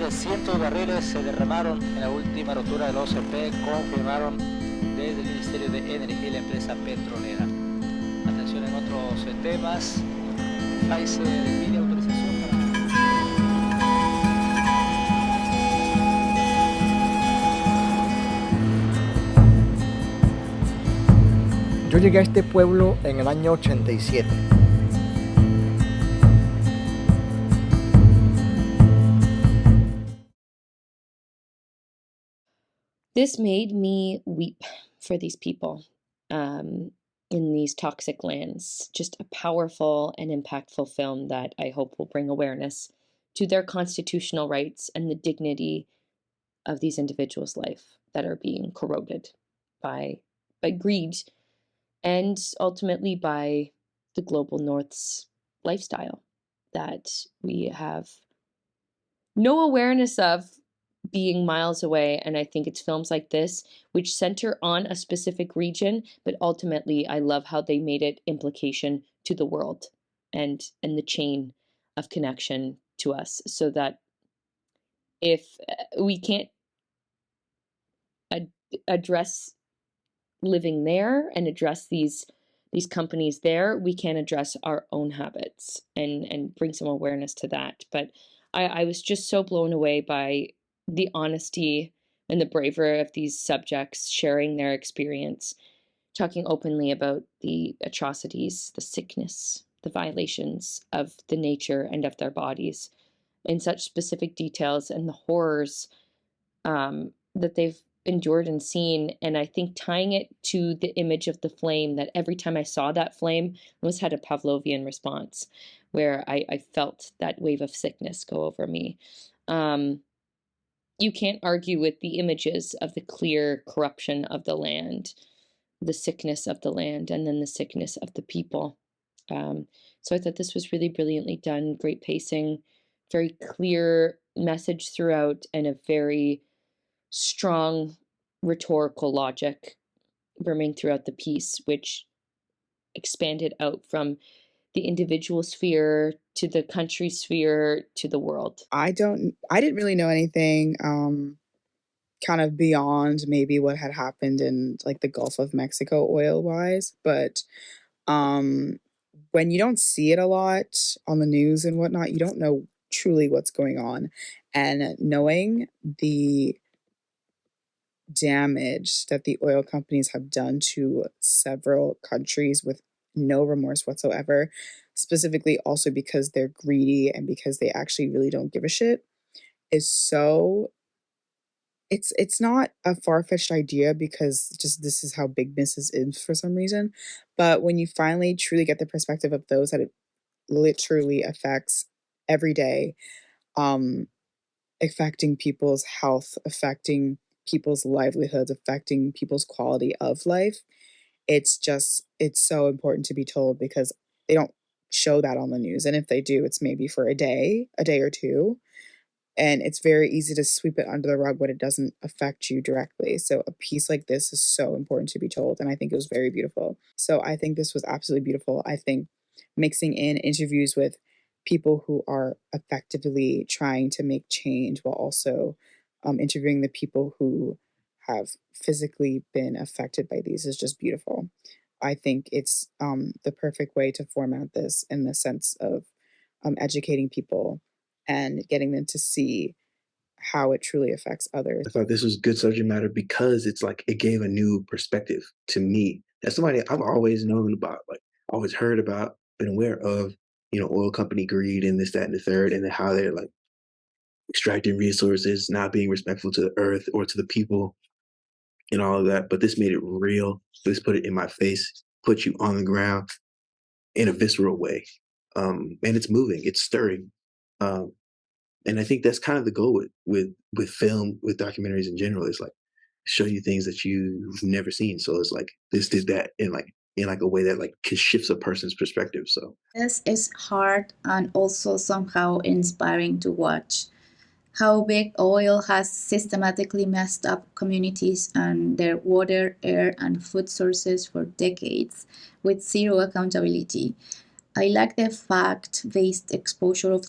300 barriles se derramaron en la última rotura del OCP, confirmaron desde el Ministerio de Energía y la empresa petrolera. Atención en otros temas. Pfizer pide autorización para... Yo llegué a este pueblo en el año 87. This made me weep for these people in these toxic lands. Just a powerful and impactful film that I hope will bring awareness to their constitutional rights and the dignity of these individuals' life that are being corroded by greed and ultimately by the global North's lifestyle that we have no awareness of being miles away. And I think it's films like this which center on a specific region, but ultimately I love how they made it implication to the world and the chain of connection to us, so that if we can't address living there and address these companies there, we can address our own habits and bring some awareness to that. But I was just so blown away by the honesty and the bravery of these subjects sharing their experience, talking openly about the atrocities, the sickness, the violations of the nature and of their bodies in such specific details, and the horrors that they've endured and seen. And I think tying it to the image of the flame, that every time I saw that flame, I almost had a Pavlovian response where I felt that wave of sickness go over me. You can't argue with the images of the clear corruption of the land, the sickness of the land, and then the sickness of the people. So I thought this was really brilliantly done, great pacing, very clear message throughout, and a very strong rhetorical logic brimming throughout the piece, which expanded out from the individual sphere to the country sphere to the world. I didn't really know anything kind of beyond maybe what had happened in like the Gulf of Mexico oil wise, but when you don't see it a lot on the news and whatnot, you don't know truly what's going on. And knowing the damage that the oil companies have done to several countries with no remorse whatsoever, specifically also because they're greedy and because they actually really don't give a shit, is so... It's not a far-fetched idea because just this is how big business is for some reason. But when you finally truly get the perspective of those that it literally affects every day, affecting people's health, affecting people's livelihoods, affecting people's quality of life, it's so important to be told because they don't show that on the news. And if they do, it's maybe for a day or two. And it's very easy to sweep it under the rug when it doesn't affect you directly. So a piece like this is so important to be told, and I think it was very beautiful. So I think this was absolutely beautiful. I think mixing in interviews with people who are effectively trying to make change while also interviewing the people who have physically been affected by these is just beautiful. I think it's the perfect way to format this in the sense of educating people and getting them to see how it truly affects others. I thought this was good subject matter because it's like it gave a new perspective to me. As somebody I've always known about, like always heard about, been aware of, oil company greed and this, that, and the third, and then how they're like extracting resources, not being respectful to the earth or to the people and all of that. But this made it real. This put it in my face, put you on the ground in a visceral way. And it's moving, it's stirring. And I think that's kind of the goal with film, with documentaries in general, is like show you things that you've never seen. So it's like this did that in a way that like shifts a person's perspective. So this is hard and also somehow inspiring to watch how big oil has systematically messed up communities and their water, air, and food sources for decades with zero accountability. I like the fact-based exposure of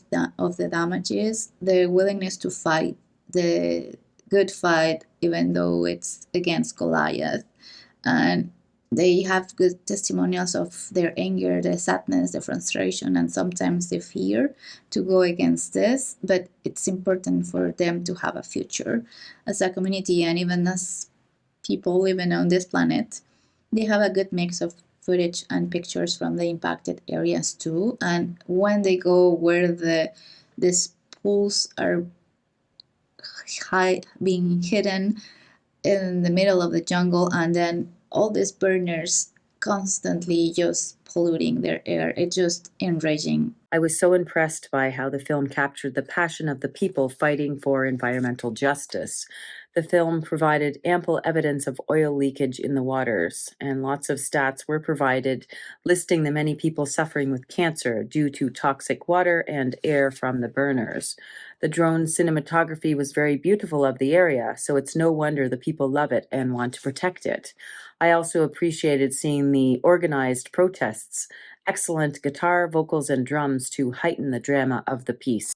the damages, the willingness to fight, the good fight, even though it's against Goliath. And they have good testimonials of their anger, the sadness, the frustration, and sometimes the fear to go against this. But it's important for them to have a future as a community and even as people living on this planet. They have a good mix of footage and pictures from the impacted areas too. And when they go where these pools are being hidden in the middle of the jungle, and then all these burners constantly just polluting their air, it's just enraging. I was so impressed by how the film captured the passion of the people fighting for environmental justice. The film provided ample evidence of oil leakage in the waters, and lots of stats were provided listing the many people suffering with cancer due to toxic water and air from the burners. The drone cinematography was very beautiful of the area, so it's no wonder the people love it and want to protect it. I also appreciated seeing the organized protests, excellent guitar, vocals, and drums to heighten the drama of the piece.